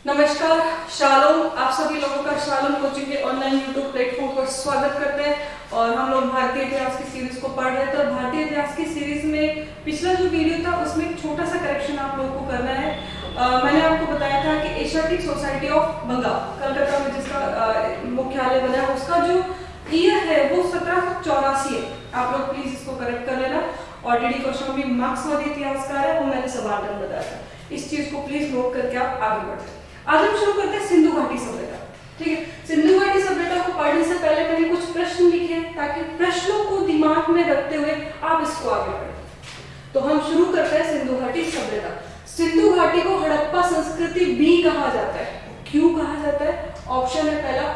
नमस्कार, शालोम। आप सभी लोगों का शालोम कोचिंग के ऑनलाइन यूट्यूब प्लेटफॉर्म पर स्वागत करते हैं। और हम लोग भारतीय इतिहास की सीरीज को पढ़ रहे थे और भारतीय इतिहास की सीरीज में पिछला जो वीडियो था उसमें एक छोटा सा करेक्शन आप लोगों को करना है। मैंने आपको बताया था कि Asiatic Society of Bengal Calcutta में जिसका मुख्यालय बना है उसका जो ईयर है वो 1784 है। आप लोग प्लीज इसको करेक्ट कर लेना। और डीडी क्वेश्चन भी मार्क्सवादी इतिहासकार है, वो मैंने सवाल बताया था। इस चीज को प्लीज नोट करके आप आगे बढ़ते। आज हम शुरू करते हैं सिंधु घाटी सभ्यता। ठीक है, सिंधु घाटी सभ्यता को पढ़ने से पहले मैंने कुछ प्रश्न लिखे हैं ताकि प्रश्नों को दिमाग में रखते हुए आप इसको आगे बढ़ें। तो हम शुरू करते हैं सिंधु घाटी सभ्यता। सिंधु घाटी को हड़प्पा संस्कृति भी कहा जाता है। क्यों कहा जाता है? ऑप्शन है पहला,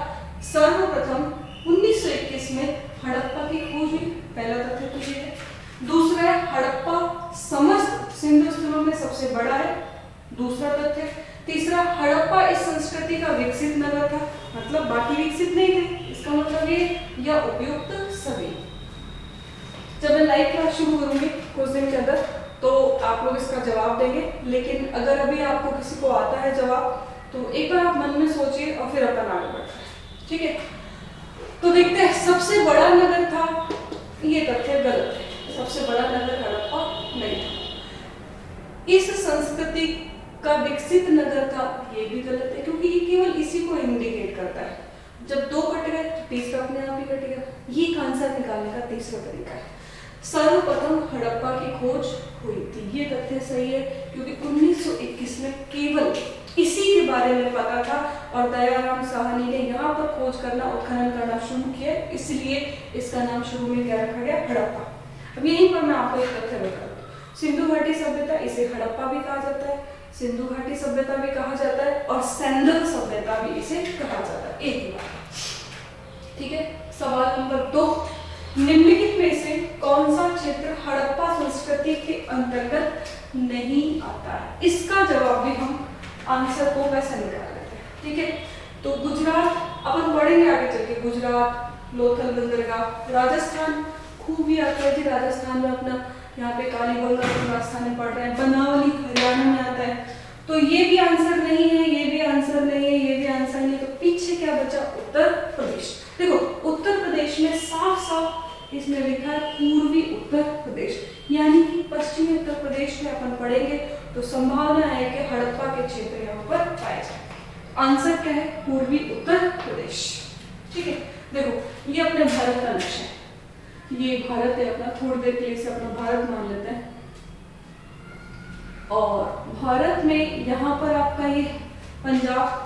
सर्वप्रथम 1921 में हड़प्पा की खोज हुई, पहला तथ्य तो ये है। दूसरा है हड़प्पा समस्त सिंधु स्थलों में सबसे बड़ा है, दूसरा तथ्य। तीसरा, हड़प्पा इस संस्कृति का विकसित नगर था, मतलब बाकी विकसित नहीं थे, इसका मतलब ये या उपयुक्त सभी। जब मैं लाइव क्लास शुरू करूंगी कुछ दिन के अंदर तो आप लोग इसका जवाब देंगे, लेकिन अगर अभी आपको किसी को आता है जवाब तो एक बार आप मन में सोचिए और फिर अपन आगे बढ़ते हैं। ठीक है, तो देखते हैं। सबसे बड़ा नगर था, ये तथ्य गलत है। सबसे बड़ा नगर हड़प्पा नहीं था। इस संस्कृति का विकसित नगर था, ये भी गलत है, क्योंकि ये केवल इसी को इंडिकेट करता है। जब दो कट गए तो तीसरा अपने आप ही कटेगा। ये आंसर निकालने का तीसरा तरीका है। सर्वप्रथम हड़प्पा की खोज हुई थी, ये तथ्य सही है, क्योंकि 1921 में केवल इसी के बारे में पता था और दयाराम साहनी ने यहाँ पर खोज करना, उत्खनन करना शुरू किया, इसलिए इसका नाम शुरू में क्या रखा गया? हड़प्पा। अब यहीं पर मैं आपको एक तथ्य बता दूं, सिंधु घाटी सभ्यता, इसे हड़प्पा भी कहा जाता है, सिंधु घाटी सभ्यता भी कहा जाता है और सैंडल सभ्यता भी इसे कहा जाता है, एक ही बात। ठीक है, सवाल नंबर 2, निम्नलिखित में से कौन सा क्षेत्र हड़प्पा संस्कृति के अंतर्गत नहीं आता है? इसका जवाब भी हम आंसर को वैसे निकाल लेते हैं। ठीक है, तो गुजरात अपन पढ़ेंगे आगे चल के, गुजरात, लोथल बंदरगाह, राजस्थान खूब ही आता है जी, राजस्थान में अपना यहाँ पे कालीबंगा राजस्थान में पढ़ रहे हैं, बनावली हरियाणा में आता है, तो ये भी आंसर नहीं है, ये भी आंसर नहीं है, ये भी आंसर नहीं है। तो पीछे क्या बचा? उत्तर प्रदेश। देखो, उत्तर प्रदेश में साफ साफ इसमें लिखा है पूर्वी उत्तर प्रदेश, यानी कि पश्चिमी उत्तर प्रदेश में अपन पढ़ेंगे तो संभावना है कि हड़प्पा के क्षेत्र यहाँ पर पाए जाए। आंसर क्या है? पूर्वी उत्तर प्रदेश। ठीक है, देखो ये अपने भारत का नक्शा है, ये भारत है अपना, थोड़ी देर के लिए इसे अपना भारत मान लेते हैं। और भारत में यहाँ पर आपका ये पंजाब,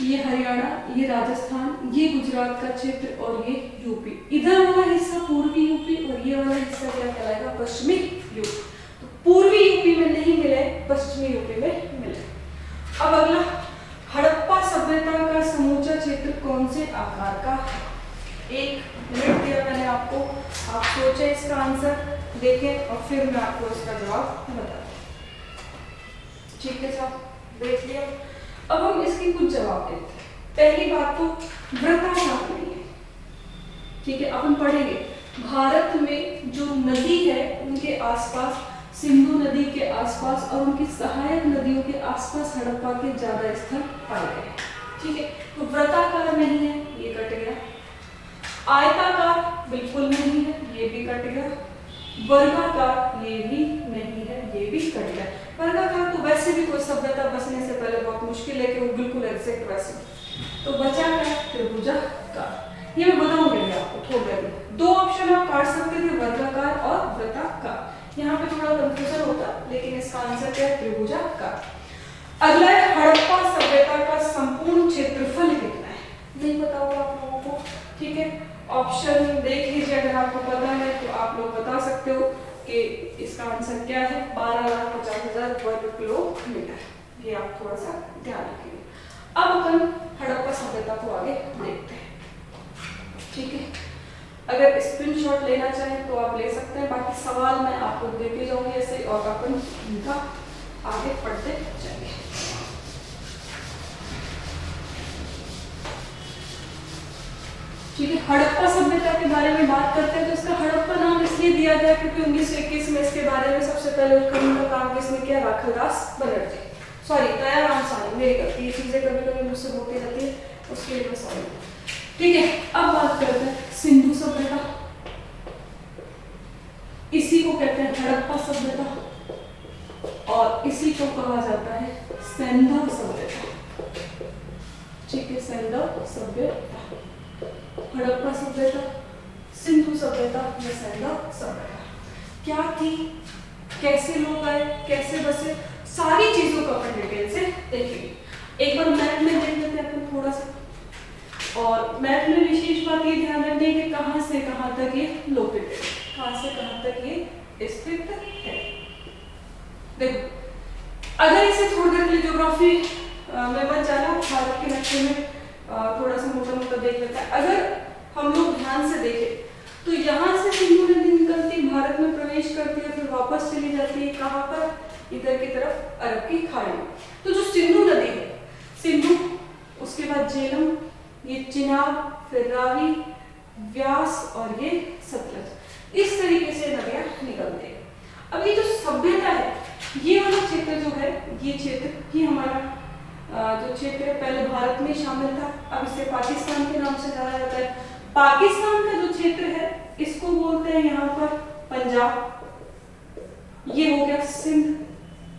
ये हरियाणा, ये राजस्थान, ये गुजरात का क्षेत्र और ये यूपी। इधर वाला हिस्सा पूर्वी यूपी और ये वाला हिस्सा क्या कहलाएगा? पश्चिमी यूपी। तो पूर्वी यूपी में नहीं मिले, पश्चिमी यूपी में मिले। अब अगला, हड़प्पा सभ्यता का समूचा क्षेत्र कौन से आकार का है? 1 मिनट दिया मैंने आपको, आप सोचें इसका आंसर, देखें और फिर मैं आपको इसका जवाब बताऊं। ठीक है साहब, देख लिया। अब हम इसकी कुछ जवाब देते हैं। पहली बात तो वृत्ताकार नहीं है। ठीक है, अपन पढ़ेंगे भारत में जो नदी है उनके आसपास, सिंधु नदी के आसपास और उनकी सहायक नदियों के आसपास हड़प्पा के ज्यादा स्थल पाए गए। ठीक है, तो वृत्ताकार नहीं है, ये कट गया। आयताकार बिल्कुल नहीं है, ये भी कट गया। वर्गाकार ये भी नहीं है, ये भी कट गया। वर्गाकार तो वैसे भी कोई सभ्यता बसने से पहले बहुत मुश्किल है कि वो बिल्कुल एग्जैक्ट वैसे। तो बचा क्या? त्रिभुजाकार। ये मैं बताऊंगी आपको थोड़ी देर में। 2 ऑप्शन आप काट सकते थे, वर्गाकार और वृत्ताकार। यहाँ पे थोड़ा कंफ्यूजन होता, लेकिन इसका आंसर क्या है? त्रिभुजाकार। अगला है हड़प्पा सभ्यता का संपूर्ण क्षेत्रफल कितना है? नहीं पता होगा आप लोगों को। ठीक है, ऑप्शन देख लीजिए, अगर आपको पता है तो आप लोग बता सकते हो कि इसका आंसर क्या है? 12,50,000 वर्ग किलोमीटर। ये आप थोड़ा सा ध्यान रखिए। अब अपन हड़प्पा सभ्यता को आगे देखते हैं। ठीक है, अगर स्क्रीनशॉट लेना चाहें तो आप ले सकते हैं, बाकी सवाल मैं आपको देते जाऊंगी ऐसे और अपन इनका आगे पढ़ते जाएंगे। ठीक है, हड़प्पा सभ्यता के बारे में बात करते हैं तो इसका हड़प्पा नाम इसलिए दिया गया क्योंकि 1921 में इसके बारे में सबसे पहले उत्खनन का काम किसने किया? राखालदास बनर्जी। सॉरी दयाराम साहनी, मेरी गलती, ये चीजें कभी कभी मुझसे होती रहती है, उसके लिए मैं सॉरी। ठीक है, अब बात करते हैं सिंधु सभ्यता, इसी को कहते हैं हड़प्पा सभ्यता और इसी को कहा जाता है सेंधव सभ्यता। ठीक है, सेंधव सभ्यता, हड़प्पा सभ्यता, सिंधु सभ्यता या सेंधव सभ्यता क्या थी, कैसे लोग आए, कैसे बसे, सारी चीजों को अपन डिटेल से देखेंगे। एक बार मैप में देख लेते हैं अपन थोड़ा सा, और मैप में विशेष बात ये ध्यान रखनी है कि कहां से कहां तक ये लोकेटेड है, कहां से कहां तक ये स्थित है। देखो, अगर इसे थोड़ी देर के लिए ज्योग्राफी में मत जाना, भारत के नक्शे में थोड़ा सा मोटा मोटा देख लेते हैं। अगर हम लोग ध्यान से देखें तो यहाँ से सिंधु नदी निकलती, भारत में प्रवेश करती है, फिर वापस चली जाती है कहाँ पर, इधर की तरफ अरब की खाड़ी में। तो जो सिंधु नदी है, सिंधु, उसके बाद झेलम, ये चिनाब, फिर रावी, व्यास और ये सतलज, इस तरीके से नदियां निकलती है। अब ये जो सभ्यता है, ये वाला क्षेत्र जो है, ये क्षेत्र, ये हमारा जो क्षेत्र है पहले भारत में शामिल था, अब इसे पाकिस्तान के नाम से जाना जाता है। पाकिस्तान का जो क्षेत्र है इसको बोलते हैं यहाँ पर पंजाब, ये हो गया सिंध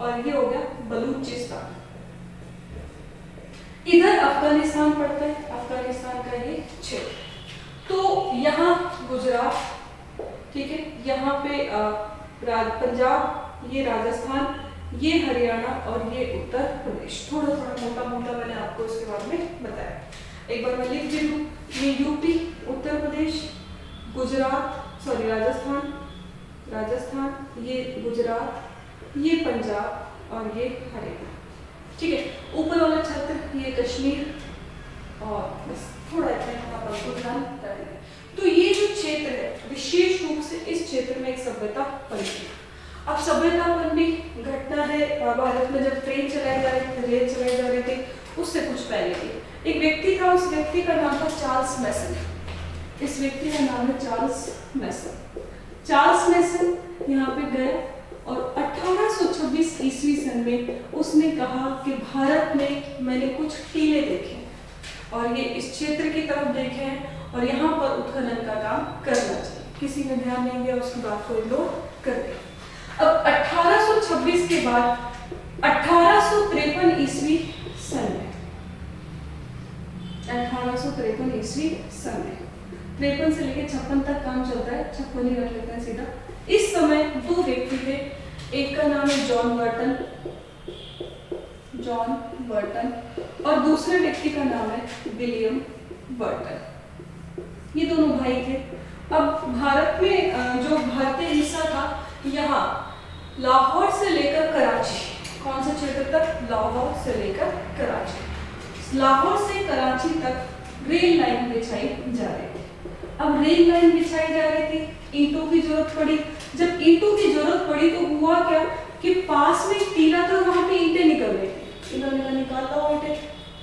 और ये हो गया बलूचिस्तान। इधर अफगानिस्तान पड़ता है, अफगानिस्तान का ये क्षेत्र। तो यहाँ गुजरात, ठीक है, यहाँ पे पंजाब, ये राजस्थान, ये हरियाणा और ये उत्तर प्रदेश। थोड़ा थोड़ा मोटा मोटा मैंने आपको इसके बारे में बताया। एक बार मैं लिख दे दूं, ये यूपी, उत्तर प्रदेश, गुजरात, सॉरी राजस्थान, ये गुजरात, ये पंजाब और ये हरियाणा। ठीक है, ऊपर वाला क्षेत्र ये कश्मीर, और बस थोड़ा इतना आप आपको ध्यान रखेंगे। तो ये जो क्षेत्र है, विशेष रूप से इस क्षेत्र में एक सभ्यता पनपी। अब सभ्यता पनपी घटना है भारत में जब ट्रेन चलाई जा रही थी, रेल चलाई जा रही थी, उससे कुछ पहले की एक व्यक्ति था, उस व्यक्ति का नाम था चार्ल्स मैसन। इस व्यक्ति का नाम है चार्ल्स मैसन। चार्ल्स मैसन यहाँ पे गए और 1826 ईस्वी सन में उसने कहा कि भारत में मैंने कुछ टीले देखे और ये इस क्षेत्र की तरफ देखे हैं और यहाँ पर उत्खनन का काम करना चाहिए। किसी ने ध्यान नहीं दिया, उसकी बात को इग्नोर कर दिया। अब 1826 के बाद 1853 ईस्वी सन में, 1853 ईस्वी सन में, 53 से लेकर 56 तक काम चलता है, 56 ही रख लेते हैं सीधा। इस समय दो व्यक्ति थे, एक का नाम है जॉन बर्टन और दूसरे व्यक्ति का नाम है विलियम बर्टन। ये दोनों भाई थे। अब भारत में जो भारतीय हिस्सा था, यहाँ लाहौर से लेकर कराची, कौन से क्षेत्र तक, लाहौर से लेकर कराची, लाहौर से कराची तक रेल लाइन बिछाई जा रही थी। अब रेल लाइन बिछाई जा रही थी, ईंटों की जरूरत पड़ी। जब ईंटों की जरूरत पड़ी तो हुआ क्या कि पास में एक टीला था, वहां पे ईंटें निकल रही थी, इन्होंने निकाल लो ईंटें,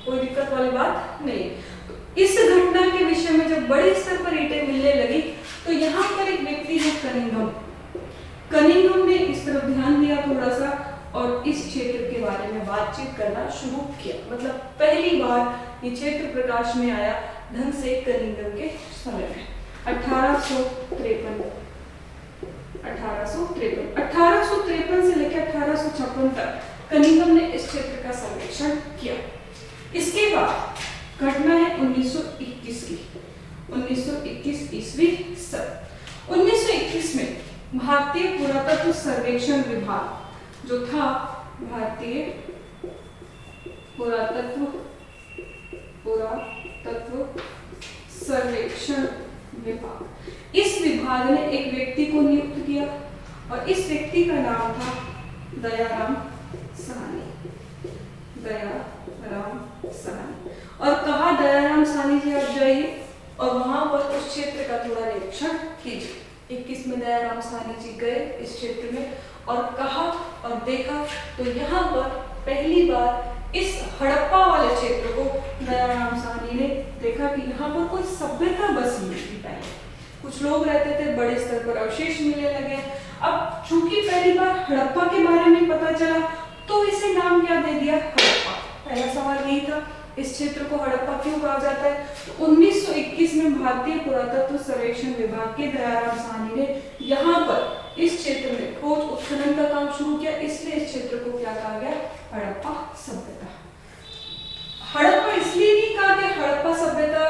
कोई दिक्कत वाली बात नहीं। तो इस घटना के विषय में जब बड़े स्तर पर ईंटें मिलने लगी तो यहाँ पर एक व्यक्ति है कनिंघम ने इस तरफ ध्यान दिया थोड़ा सा और इस क्षेत्र के बारे में बातचीत करना शुरू किया। मतलब पहली बार ये क्षेत्र प्रकाश में आया ढंग से कनिंघम के समय में 1853 से लेकर 1856 तक कनिंघम ने इस क्षेत्र का सर्वेक्षण किया। इसके बाद घटना है 1921 की, 1921 ईस्वी सन। 1921 में भारतीय पुरातत्व सर्वेक्षण विभाग जो था, भारतीय पुरातत्व सर्वेक्षण विभाग, इस विभाग ने एक व्यक्ति को नियुक्त किया और इस व्यक्ति का नाम था दयाराम साहनी। और कहा दयाराम साहनी जी आप जाइए और वहां पर उस क्षेत्र का थोड़ा निरीक्षण कीजिए। 21 में दयाराम साहनी जी गए इस क्षेत्र में और कहा और देखा तो यहाँ पर पहली बार इस हड़प्पा वाले क्षेत्र को दयाराम साहनी ने देखा कि यहाँ पर कोई सभ्यता बसी हुई थी। पहले कुछ लोग रहते थे, बड़े स्तर पर अवशेष मिलने लगे। अब चूंकि पहली बार हड़प्पा के बारे में पता चला तो इसे नाम क्या दे दिया, हड़प्पा। पहला सवाल यही था, इस क्षेत्र को हड़प्पा क्यों कहा जाता है। तो 1921 में भारतीय पुरातत्व सर्वेक्षण विभाग के दयाराम साहनी ने यहाँ पर इस क्षेत्र में खोज उत्खनन का काम शुरू किया, इसलिए इस क्षेत्र को क्या कहा गया, हड़प्पा सभ्यता। हड़प्पा इसलिए नहीं कहा कि हड़प्पा सभ्यता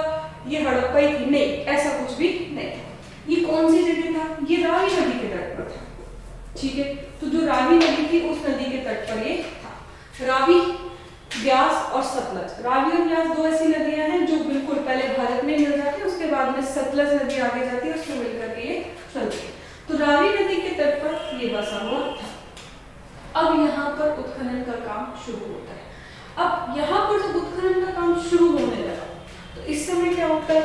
ये हड़प्पा ही थी, नहीं, ऐसा कुछ भी नहीं था। ये कौन सी जगह था, ये रावी नदी के तट पर था, ठीक है। तो जो रावी नदी थी उस नदी के तट पर ये था। रावी, ब्यास और सतलज, रावी और ब्यास दो ऐसी नदियां हैं जो बिल्कुल पहले भारत में मिल जाती है, उसके बाद में सतलज नदी आगे जाती है, उसमें मिलकर के ये चलती है। तो रावी नदी के तट पर ये बसा हुआ था। अब यहाँ पर उत्खनन का काम शुरू होता है। अब यहाँ पर जब उत्खनन का काम शुरू होने लगा तो इस समय क्या होता है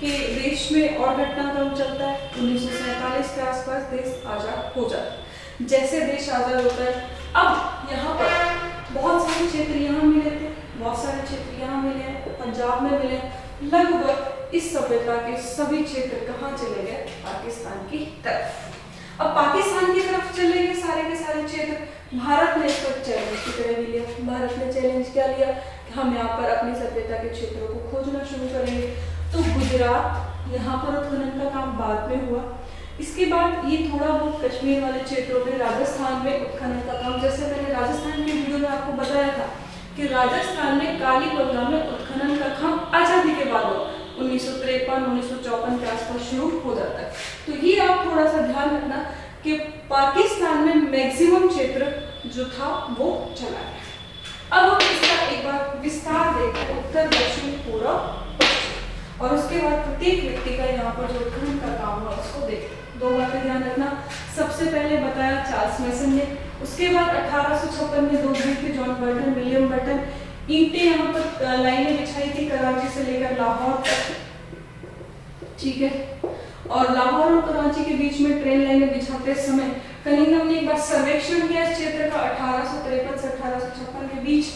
कि देश में और घटनाक्रम चलता है। 1947 के आसपास देश आजाद हो जाता है। जैसे देश आजाद होता है, अब यहाँ पर बहुत सारे क्षेत्र यहाँ मिले थे, बहुत सारे क्षेत्र यहाँ मिले हैं, पंजाब में मिले, लगभग इस सभ्यता के सभी क्षेत्र कहाँ चले गए, पाकिस्तान की तरफ। अब पाकिस्तान की तरफ चले गए सारे के सारे क्षेत्र। भारत ने इसको चैलेंज की तरह भी लिया। भारत ने चैलेंज क्या लिया कि हम यहाँ पर अपनी सभ्यता के क्षेत्रों को खोजना शुरू करेंगे। तो गुजरात, यहाँ पर उत्खनन का काम बाद में हुआ। इसके बाद ये थोड़ा बहुत कश्मीर वाले क्षेत्रों में, राजस्थान में उत्खनन का काम, जैसे मैंने राजस्थान के वीडियो में आपको बताया था कि राजस्थान में कालीबंगा में उत्खनन का काम आजादी के बाद 1953-1954 के आसपास शुरू हो जाता है। तो ये आप थोड़ा सा ध्यान रखना कि पाकिस्तान में मैक्सिमम क्षेत्र जो था वो चला गया। अब हम इसका एक बार विस्तार देखते हैं, उत्तर, दक्षिण, पूर्व, पश्चिम, और उसके बाद प्रत्येक व्यक्ति का यहाँ पर जो उत्खनन का काम हुआ उसको देखते हैं। दो बातें ध्यान रखना, सबसे पहले बताया चार्ल्स मेसन ने, उसके बाद 1856 में दो द्वीप थे, जॉन बर्टन, विलियम बर्टन, ईंटें यहाँ पर लाइनें बिछाई थी कराची से लेकर लाहौर तक, ठीक है। और लाहौर और कराची के बीच में ट्रेन लाइनें बिछाते समय कनिंघम ने एक बार सर्वेक्षण किया इस क्षेत्र का 1853 से 1856 के बीच।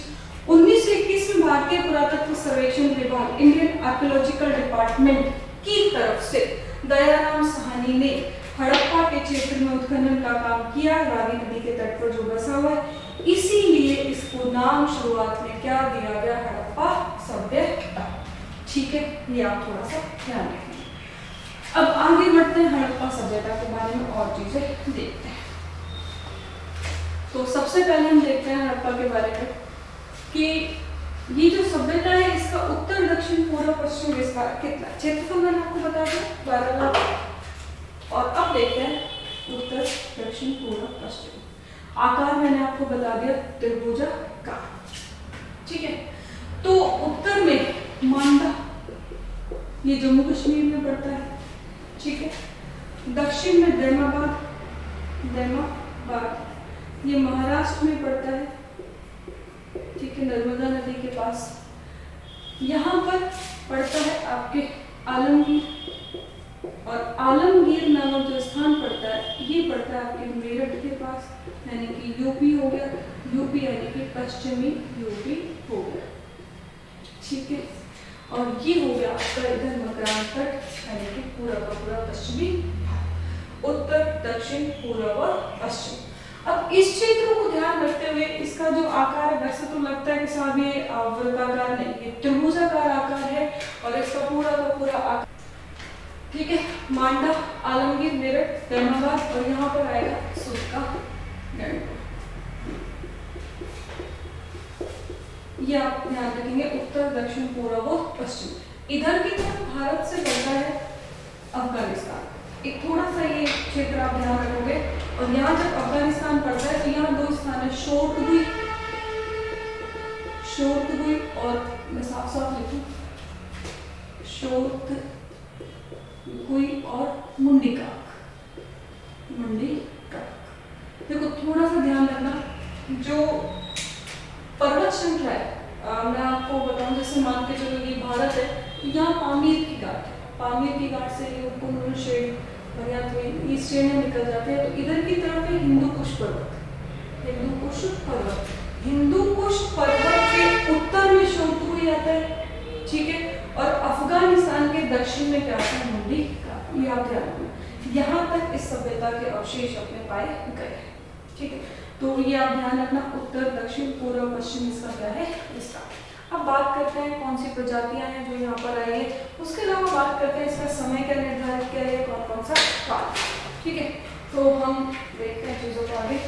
1921 में भारतीय पुरातत्व सर्वेक्षण विभाग, इंडियन आर्कियोलॉजिकल डिपार्टमेंट की तरफ से दयाराम साहनी ने हड़प्पा के क्षेत्र में उत्खनन का काम किया, रावी नदी के तट पर जो बसा हुआ है, इसीलिए इसको नाम शुरुआत में क्या दिया गया, हड़प्पा सभ्यता, ठीक है। ये आप थोड़ा सा ध्यान रखें। अब आगे बढ़ते हैं, हड़प्पा सभ्यता के बारे में और चीजें देखते हैं। तो सबसे पहले हम देखते हैं हड़प्पा के बारे में कि ये जो सभ्यता है इसका उत्तर, दक्षिण, पूर्व, पश्चिम विस्तार कितना, क्षेत्रफल मैंने आपको बता दिया 12 लाख। और अब देखते हैं उत्तर, दक्षिण, पूर्व, पश्चिम। आकार मैंने आपको बता दिया त्रिभुजाकार, ठीक है। तो उत्तर में मांडा, ये जम्मू कश्मीर में पड़ता है, ठीक है। दक्षिण में दैमाबाद, ये महाराष्ट्र में पड़ता है, ठीक है, नर्मदा नदी के पास। यहाँ पर पड़ता है आपके आलमगीर, और आलमगीर नामक जो स्थान पड़ता है ये पड़ता है आपके मेरठ के पास, यानी कि यूपी हो गया, यूपी यानी कि पश्चिमी यूपी हो गया, ठीक है। और ये हो गया आपका इधर मकरान तट, यानी कि पूरा का पूरा पश्चिमी भाग, उत्तर, दक्षिण, पूर्व और पश्चिम। अब इस क्षेत्र को ध्यान रखते हुए इसका जो आकार है, वैसे तो लगता है कि साहब ये वृत्ताकार नहीं, ये त्रिभुजाकार आकार है, और इसका पूरा का पूरा आकार, ठीक है। मांडा, आलमगीर, मेरठ, दैमाबाद, और यहाँ पर आएगा सुरका गढ़। ये आप ध्यान रखेंगे, उत्तर, दक्षिण, पूर्व और पश्चिम। इधर की तरफ भारत से बनता है अफगानिस्तान, एक थोड़ा सा ये क्षेत्र आप ध्यान रखोगे। और यहाँ जब अफगानिस्तान पड़ता है तो यहाँ दो स्थान है, शोरतगुई और मैं साफ साफ लिखूं, शोरतगुई और मुंडीकाक। देखो थोड़ा सा ध्यान रखना, जो पर्वत श्रृंखला है, मैं आपको बताऊं, जैसे मान के चलो ये भारत है, तो यहाँ पामीर की घाट है, पामीर की घाट से ये कुल्लू श्रेणी, ये श्रेणियां निकल जाते हैं। तो इधर की तरफ है हिंदू कुश पर्वत, हिंदू कुश पर्वत के उत्तर में शोरतगुई आता है, ठीक है। और अफगानिस्तान के दक्षिण में क्या आता है, मुंडीकाक। ये आप ध्यान रखना। यहाँ तक इस सभ्यता के अवशेष अपने पाए गए, ठीक है, तो ये आप ध्यान रखना, उत्तर दक्षिण पूर्व पश्चिम इसका क्या है, इसका। अब बात करते हैं कौन सी प्रजातियां हैं जो यहाँ पर आई है, उसके अलावा बात करते हैं इसका समय क्या निर्धारित किया है, कौन कौन सा काल। ठीक है, तो हम देखते हैं चीजों को आगे।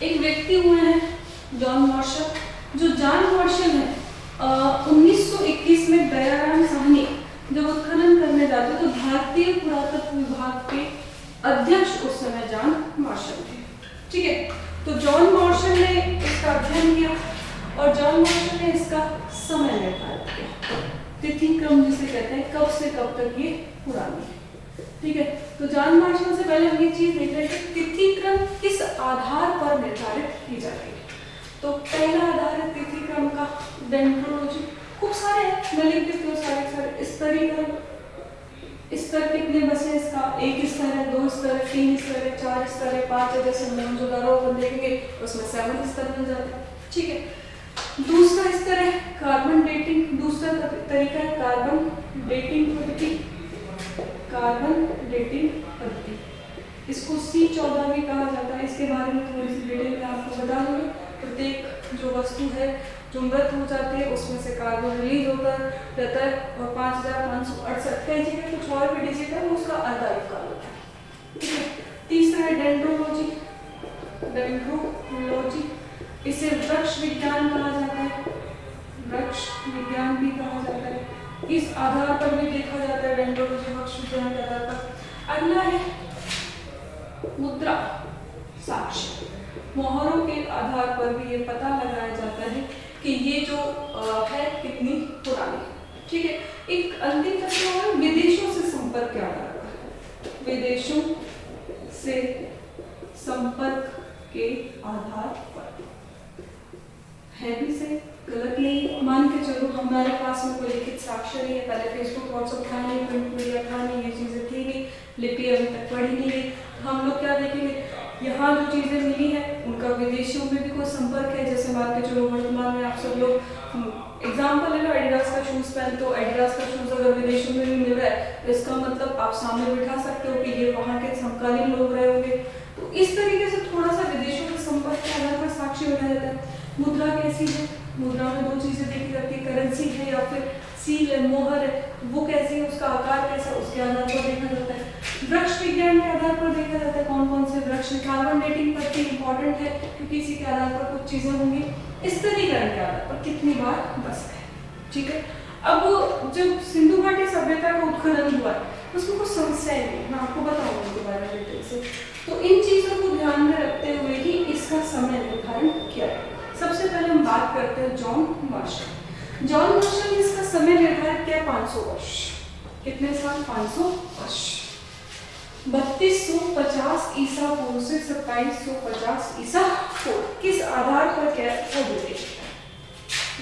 एक व्यक्ति हुए हैं जॉन मार्शल, जो जॉन मार्शल है 1921 में दयाराम साहनी जब उत्खनन करने जाते तो भारतीय पुरातत्व विभाग के अध्यक्ष उस समय जॉन मार्शल थे। ठीक है, तो जॉन मार्शल ने इसका अध्ययन किया और जॉन मार्शल ने इसका समय निर्धारित किया, तिथि क्रम जिसे कहते हैं, कब से कब तक ये पुरानी है। ठीक है, तो जॉन मार्शल से पहले हम ये चीज देख रहे हैं कि तिथि क्रम किस आधार पर निर्धारित की जाती है। तो पहला आधार है तिथि क्रम का डेंड्रोलॉजी, खूब सारे हैं, मैं लिख देती हूँ सारे। स्तरीकरण, स्तर कितने बसे इसका, एक स्तर है, 2 स्तर है, 3 स्तर है, 4 स्तर है, 5 है, जैसे मोहनजोदारो अपन देखेंगे उसमें 7 स्तर मिल जाता है। ठीक है, दूसरा स्तर है कार्बन डेटिंग, दूसरा तरीका है कार्बन डेटिंग पद्धति, कार्बन डेटिंग पद्धति, इसको C14 भी कहा जाता है। इसके बारे में थोड़ी सी डिटेल में आपको बता दूंगी। प्रत्येक जो वस्तु है जो मृत हो जाती है उसमें से कार्बन रिलीज होता रहता है और 5568 कई जगह कुछ और भी डिजिट है, वो उसका आधारित काल होता है। ठीक है, तीसरा है डेंड्रोलॉजी, डेंड्रोलॉजी इसे वृक्ष विज्ञान कहा जाता है, वृक्ष विज्ञान भी कहा जाता है। इस आधार पर भी देखा जाता है डेंड्रोलॉजी वृक्ष विज्ञान के आधार पर। अगला है मुद्रा साक्ष्य, मोहरों के आधार पर भी ये पता लगाया जाता है कि ये जो है कितनी पुरानी है। ठीक है, एक अंतिम तथ्य है विदेशों से संपर्क के आधार पर, विदेशों से संपर्क के आधार पर है भी से गलत नहीं। मान के चलो हमारे पास में कोई लिखित साक्ष्य नहीं है, पहले फेसबुक व्हाट्सएप था नहीं, प्रिंट मीडिया था नहीं, ये चीजें थी नहीं, लिपि अभी तक पढ़ी नहीं गई, हम लोग क्या देखेंगे, यहाँ जो चीजें मिली है उनका विदेशों में भी कोई संपर्क है। जैसे मान के चलो वर्तमान में आप सब लोग एग्जाम्पल ले लो, एडिडास का शूज पहन, तो एडिडास का शूज अगर विदेशों में भी मिल रहा है तो इसका मतलब आप सामने बिठा सकते हो कि ये वहाँ के समकालीन लोग रहे होंगे। तो इस तरीके से थोड़ा सा विदेशों के संपर्क के आधार पर साक्ष्य बनाया जाता है। मुद्रा कैसी है, मुद्रा में 2 चीजें देखी जाती है, करेंसी है या फिर सील है, मोहर है, वो कैसी है, उसका आकार कैसा है, उसके आधार पर देखा जाता है। वृक्ष विज्ञान के आधार पर देखा जाता है कौन कौन से वृक्ष। कार्बन डेटिंग पद्धति इंपॉर्टेंट है क्योंकि इसी के आधार पर कुछ चीजें होंगी। स्तरीकरण के आधार पर कितनी बार बस है। ठीक है, अब जब सिंधु घाटी सभ्यता का उत्खनन हुआ उसमें कुछ समस्याएं नहीं, मैं आपको बताऊंगी इसके बारे में डिटेल से। तो इन चीजों को ध्यान में रखते हुए ही इसका समय निर्धारण किया है। सबसे पहले हम बात करते हैं जॉन मार्शल। जॉन मार्शल ने इसका समय निर्धारित किया 500 वर्ष। कितने साल? 500 वर्ष। 3250 ईसा पूर्व से 2750 ईसा पूर्व। किस आधार पर क्या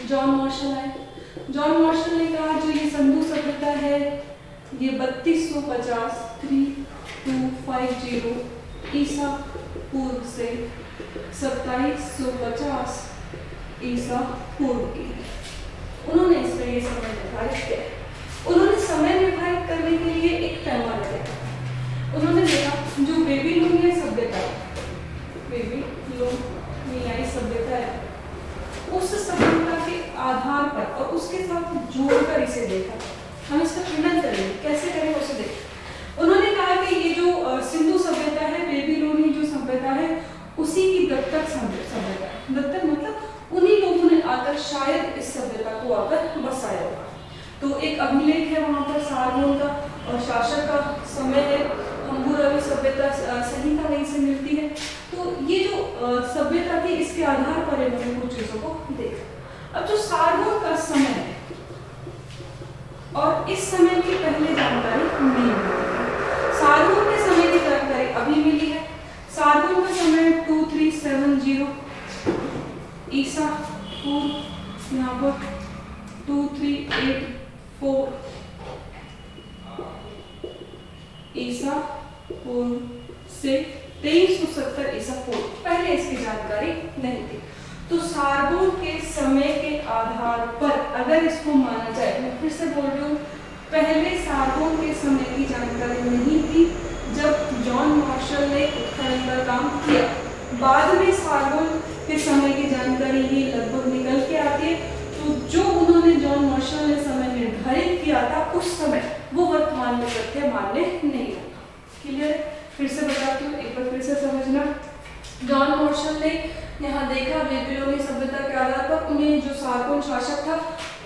जॉन मार्शल आए? जॉन मार्शल ने कहा जो ये सिंधु सभ्यता है ये 3250 3250 ईसा पूर्व से 2750 ईसा पूर्व की। उन्होंने इसका ये समय निर्धारित किया। उन्होंने समय निर्धारित करने के लिए एक पैमाना देखा। उन्होंने देखा जो बेबीलोनियन सभ्यता है, बेबीलोनियाई सभ्यता है, उस सभ्यता के आधार पर और उसके साथ जोड़कर इसे देखा। हम इसका खंडन करेंगे, कैसे करेंगे उसे देखें। उन्होंने कहा कि ये जो सिंधु सभ्यता है, बेबीलोनी जो सभ्यता है, उसी की दत्तक सभ्यता है। दत्तक मतलब उन्हीं लोगों ने आकर शायद इस सभ्यता को आकर बसाया होगा। तो एक अभिलेख है वहां पर सारनाथ का और शासक का समय है, हम्बुरावी सभ्यता संहिता वहीं से मिलती है। तो ये जो सभ्यता थी इसके आधार पर इन्होंने कुछ चीजों को देखा। अब जो सारनाथ का समय है और इस समय की पहले जानकारी नहीं मिली। सारनाथ के समय की जानकारी अभी मिली है। सारनाथ का समय 2370 ईसा पूर्व, यहाँ पर 2384 ईसा पूर्व से 2370 ईसा पूर्व। पहले इसकी जानकारी नहीं थी। तो सारनाथ के समय के आधार पर अगर इसको माना जाए, मैं फिर से बोल रही हूँ, पहले सारनाथ के समय की जानकारी नहीं थी जब जॉन मार्शल ने उत्खनन का काम किया। बाद में सार्वल के समय की जानकारी ही लगभग निकल के आती है। तो जो उन्होंने जॉन मार्शल ने समय निर्धारित किया था उस समय वो वर्तमान में तथ्य मान्य नहीं होगा। क्लियर? फिर से बताती हूँ, एक बार फिर से समझना। जॉन मार्शल ने यहाँ देखा बेबीलोनी सभ्यता के आधार पर उन्हें जो सार्गोन शासक था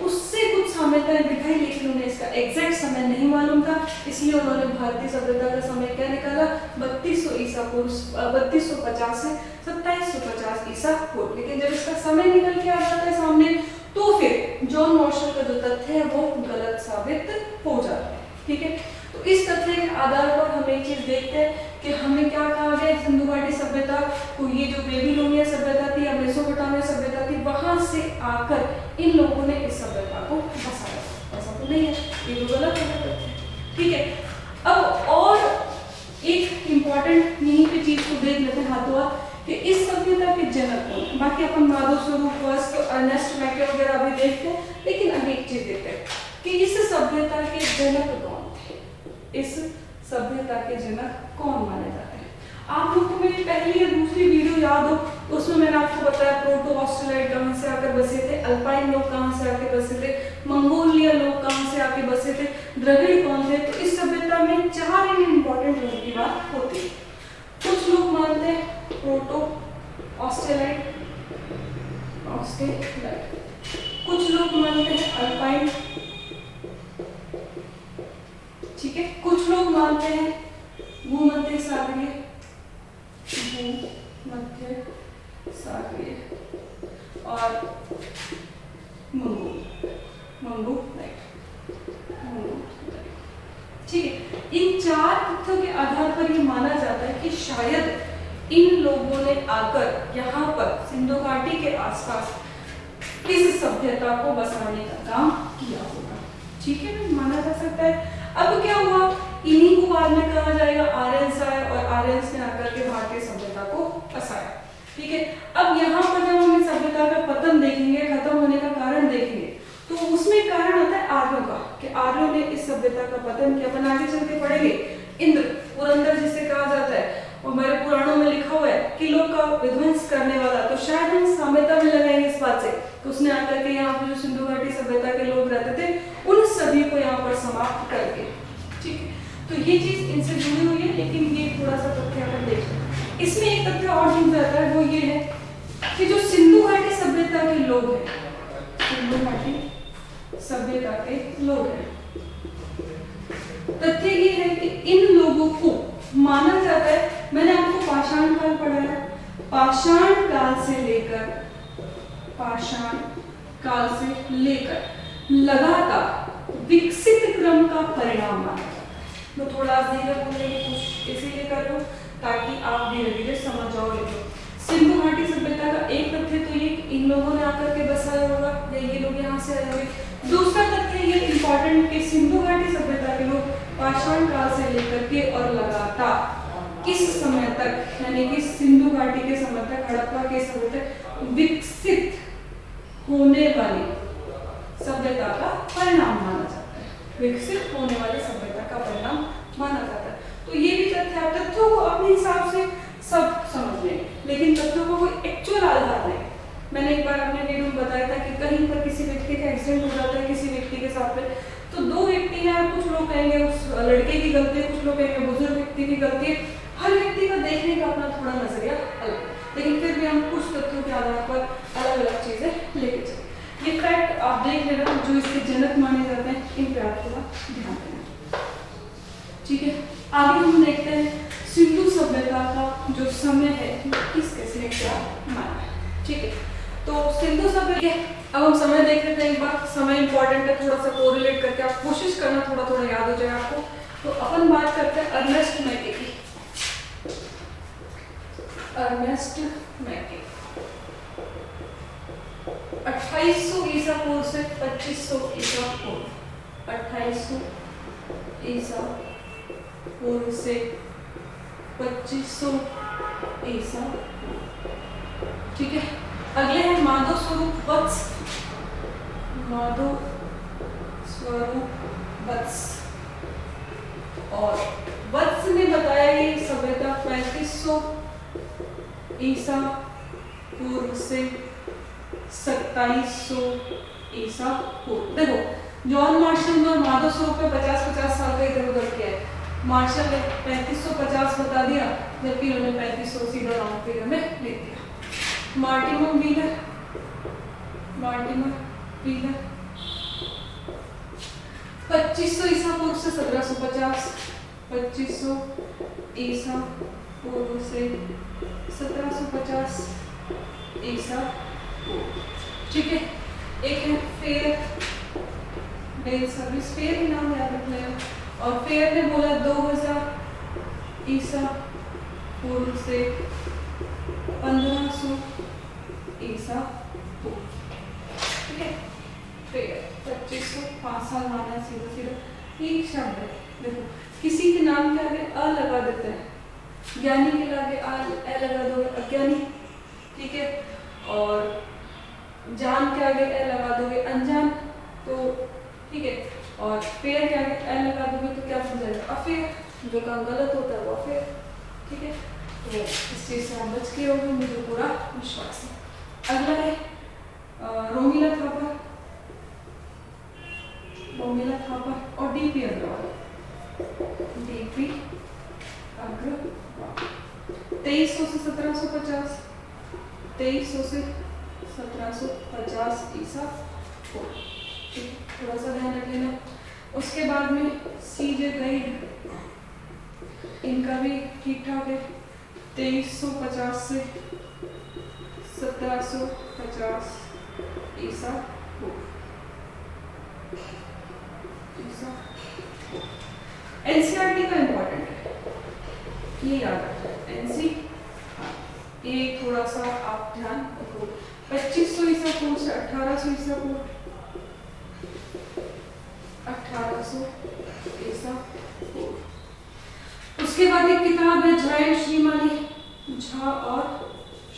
उससे कुछ साम्यताएं दिखाई, लेकिन उन्हें इसका एग्जैक्ट समय नहीं मालूम था, इसलिए उन्होंने भारतीय सभ्यता का समय क्या निकाला, 3200 ईसा पूर्व 3250 से 2750 ईसा पूर्व। लेकिन जब इसका समय निकल के आ जाता है सामने तो फिर जॉन मार्शल का जो तथ्य है वो गलत साबित हो जाता है। ठीक है, तो इस तथ्य के आधार पर हम एक चीज देखते हैं कि हमें क्या कहा गया, सिंधु घाटी सभ्यता को, ये जो बेबीलोनिया सभ्यता थी या मेसोपोटामिया सभ्यता थी, वहां से आकर इन लोगों ने इस सभ्यता को बसाया। ऐसा तो नहीं है, ये तो गलत है। ठीक है, अब और एक इम्पॉर्टेंट यहीं पे चीज को देख लेते हैं हाथों हाथ कि इस सभ्यता के जनक कौन। बाकी अपन माधव स्वरूप वस्त अर्नेस्ट मैके वगैरह भी देखते हैं, लेकिन अभी एक चीज देखते हैं कि इस सभ्यता के जनक कौन थे, इस सभ्यता के जनक कौन माने जाते हैं। आप लोग को मेरी पहली या दूसरी वीडियो याद हो तो उसमें मैंने आपको बताया प्रोटो ऑस्ट्रेलाइट कहाँ से आकर बसे थे, अल्पाइन लोग कहाँ से आके बसे थे, मंगोलिया लोग कहाँ से आके बसे थे, द्रविड़ कौन थे। तो इस सभ्यता में 4 इंपॉर्टेंट लोगों की बात होती है। कुछ लोग मानते हैं प्रोटो ऑस्ट्रेलाइट, कुछ लोग मानते हैं अल्पाइन, ठीक है, कुछ लोग मानते हैं भूमध्य सागरीय, भूमध्य सागरीय और मंगोल। ठीक है, इन 4 तथ्यों के आधार पर ये माना जाता है कि शायद इन लोगों ने आकर यहाँ पर सिंधु घाटी के आसपास इस सभ्यता को बसाने का काम किया होगा। ठीक है, माना जा सकता है। अब क्या हुआ, इन्हीं को बाद में कहा जाएगा आर्यंस आए और आर्यंस ने आकर के भारतीय सभ्यता को बसाया। ठीक है, अब यहाँ पर जब हम इस सभ्यता का पतन देखेंगे, खत्म होने का कारण देखेंगे, तो उसमें कारण आता है आर्यों का, कि आर्यों ने इस सभ्यता का पतन किया। अपन आगे चल के पढ़ेंगे, इंद्र पुरंदर जिसे कहा जाता है, और हमारे पुराणों में लिखा हुआ है किलों का विध्वंस करने वाला, तो शायद हम साम्यता में लगाएंगे इस बात से कि उसने आकर के यहाँ पर जो सिंधु घाटी सभ्यता के लोग रहते थे उन सभी को यहाँ पर समाप्त करके। ठीक है, तो ये चीज इनसे जुड़ी हुई है, लेकिन ये थोड़ा सा तथ्य अगर देखें, इसमें एक तथ्य और जुड़ जाता है, वो ये है कि जो सिंधु घाटी सभ्यता के लोग हैं, सिंधु घाटी सभ्यता के लोग हैं, तथ्य ये है कि इन लोगों को माना जाता है, मैंने आपको पाषाण काल पढ़ाया, पाषाण काल से लेकर लगातार विकसित क्रम का परिणाम माना जाता है। मैं थोड़ा धीरे बोलने की कोशिश इसीलिए कर रहा हूँ ताकि आप धीरे धीरे समझ जाओ। सिंधु घाटी सभ्यता का एक तथ्य तो ये इन लोगों ने आकर के बसाया होगा या ये लोग यहाँ से आए होंगे। दूसरा तथ्य ये इम्पोर्टेंट कि सिंधु घाटी सभ्यता के लोग पाषाण काल से लेकर के और लगातार इस समय तक, यानी कि सिंधु घाटी के समय तक, हड़प्पा के समय तक विकसित होने वाली सभ्यता का परिणाम माना जाता है, विकसित होने वाली सभ्यता का परिणाम माना जाता है। तो ये भी तथ्य है, तथ्यों को अपने हिसाब से सब समझ लें, लेकिन तथ्यों को कोई एक्चुअल आधार नहीं। मैंने एक बार अपने वीडियो में बताया था कि कहीं पर किसी व्यक्ति का एक्सीडेंट हो जाता है किसी व्यक्ति के साथ में, तो 2 व्यक्ति हैं, कुछ लोग कहेंगे उस लड़के की गलती है, कुछ लोग कहेंगे बुजुर्ग व्यक्ति की गलती है। हर व्यक्ति का देखने का अपना थोड़ा नजरिया अलग, लेकिन फिर भी हम कुछ तथ्यों के आधार पर अलग अलग चीजें लेके चले। ये फैक्ट आप देख लेना, जो इसके जनक माने जाते हैं, इन पे आप थोड़ा ध्यान देना। ठीक है, आगे हम देखते हैं सिंधु सभ्यता का जो समय है किस किसने क्या माना है। ठीक है, तो सिंधु सभ्यता, अब हम समय देख लेते हैं एक बार। समय इंपॉर्टेंट है, थोड़ा सा कोरिलेट करके आप कोशिश करना थोड़ा थोड़ा याद हो जाए आपको। तो अपन बात करते हैं अर्नेस्ट मैके की। अर्नेस्ट मैके 2800 ईसा पूर्व से 2500 ईसा पूर्व, 2800 ईसा पूर्व से 2500 ईसा। ठीक है, अगले हैं माधव स्वरूप वत्स। माधव स्वरूप वत्स, और वत्स ने बताया ये सभ्यता 3500 ईसा पूर्व से 2700 ईसा पूर्व। देखो जॉन मार्शल ने माधव स्वरूप पे 50-50 साल का इधर उधर किया है। मार्शल ने 3550 बता दिया, जबकि उन्होंने 3500 सीधा राउंड फिगर में लिख दिया। मार्टिमर व्हीलर 2500 ईसा पूर्व से 1750, 2500 ईसा पूर्व से 1750 ईसा पूर्व। ठीक है, एक है फेयर, डेल सर्विस फेयर ही नाम याद रख लेना। और फेयर ने बोला 2000 ईसा पूर्व से 1500 ईसा पूर्व। ठीक है, फेयर 2500 5 साल माना सीधा सीधा एक शब्द है। देखो किसी के नाम के आगे अ लगा देते हैं, ज्ञानी के आगे ए लगा दोगे अज्ञानी। ठीक है, और जान के आगे ए लगा दोगे अनजान। तो ठीक है, और फेयर के आगे ए लगा दोगे तो क्या बन जाएगा अफेयर, जो काम गलत होता है वो अफेयर। ठीक है, तो इस चीज से आप बच के होंगे, मुझे पूरा विश्वास है। अगला है रोमिला थापर और डीपी अग्रवाल। 2300 से 1750, 2300 से 1750 ईसा पूर्व। थोड़ा सा ध्यान रख लेना। उसके बाद में सीजे गाइड, इनका भी ठीक ठाक है। 2350 से 1750 ईसा पूर्व। एनसीईआरटी का इंपॉर्टेंट है, ये याद रखना। एनसी ये थोड़ा सा आप ध्यान रखो। 2500 ईसा पूर्व से 1800 ईसा पूर्व, 1800 ईसा पूर्व। उसके बाद एक किताब है झा एंड श्रीमाली, झा और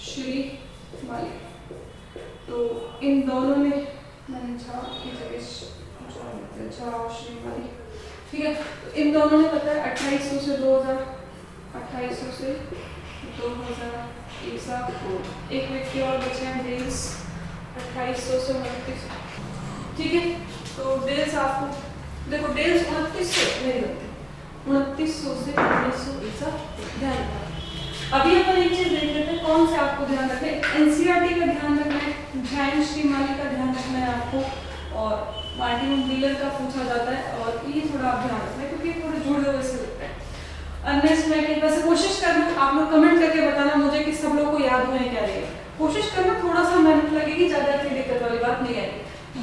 श्रीमाली। तो इन दोनों ने, मैंने झा की जगह झा और श्रीमाली। ठीक है, तो इन दोनों ने बताया 2800 से 2000, 2800 से 2000 ईसा पूर्व। एक व्यक्ति और बचे हैं डेल्स, 2800 से 2900। ठीक है, तो डेल्स आपको देखो, डेल्स 2900 नहीं लगते, 2900 से 1900 ईसा ध्यान रखना। अभी अपन एक चीज देख लेते हैं, कौन से आपको ध्यान रखना है। एनसीईआरटी का ध्यान रखना है, झा एंड श्रीमाली का ध्यान रखना है आपको, और मार्टिमर व्हीलर का पूछा जाता है, और ये थोड़ा आप ध्यान रखना है क्योंकि थोड़े जुड़े हुए से लगता है। अनलेस मैं वैसे कोशिश करना, आप लोग कमेंट करके बताना मुझे कि सब लोग को याद हुए क्या रहेगा। कोशिश करना, थोड़ा सा मेहनत लगेगी, ज्यादा इतनी दिक्कत वाली बात नहीं आएगी।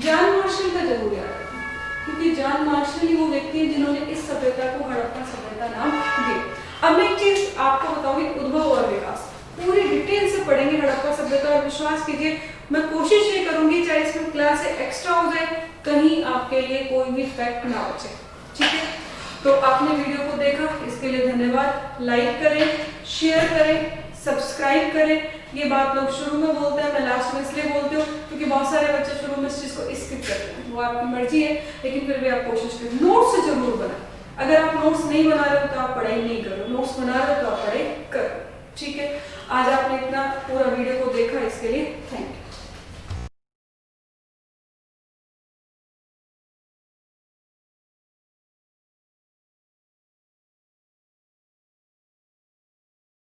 जॉन मार्शल का जरूर याद रखना, क्योंकि जॉन मार्शल ही वो व्यक्ति है जिन्होंने इस सभ्यता को हड़प्पा सभ्यता नाम दिया। अब मैं एक चीज आपको बताऊंगी, उद्भव और विकास पूरी डिटेल से पढ़ेंगे हड़प्पा सभ्यता, और विश्वास कीजिए मैं कोशिश ये करूंगी चाहे इसमें क्लास से एक्स्ट्रा हो जाए, कहीं आपके लिए कोई भी फैक्ट ना बचे। ठीक है, तो आपने वीडियो को देखा, इसके लिए धन्यवाद। लाइक करें, शेयर करें, सब्सक्राइब करें। ये बात लोग शुरू में बोलते हैं, मैं लास्ट में इसलिए बोलती हूँ क्योंकि बहुत सारे बच्चे शुरू में इस चीज को स्किप करते हैं, वो आपकी मर्जी है, लेकिन फिर भी आप कोशिश करें। नोट्स जरूर बनाएं, अगर आप नोट्स नहीं बना रहे हो तो आप पढ़ाई नहीं करो, नोट्स बना रहे हो तो आप पढ़ाई करो। ठीक है, आज आपने इतना पूरा वीडियो को देखा, इसके लिए थैंक यू।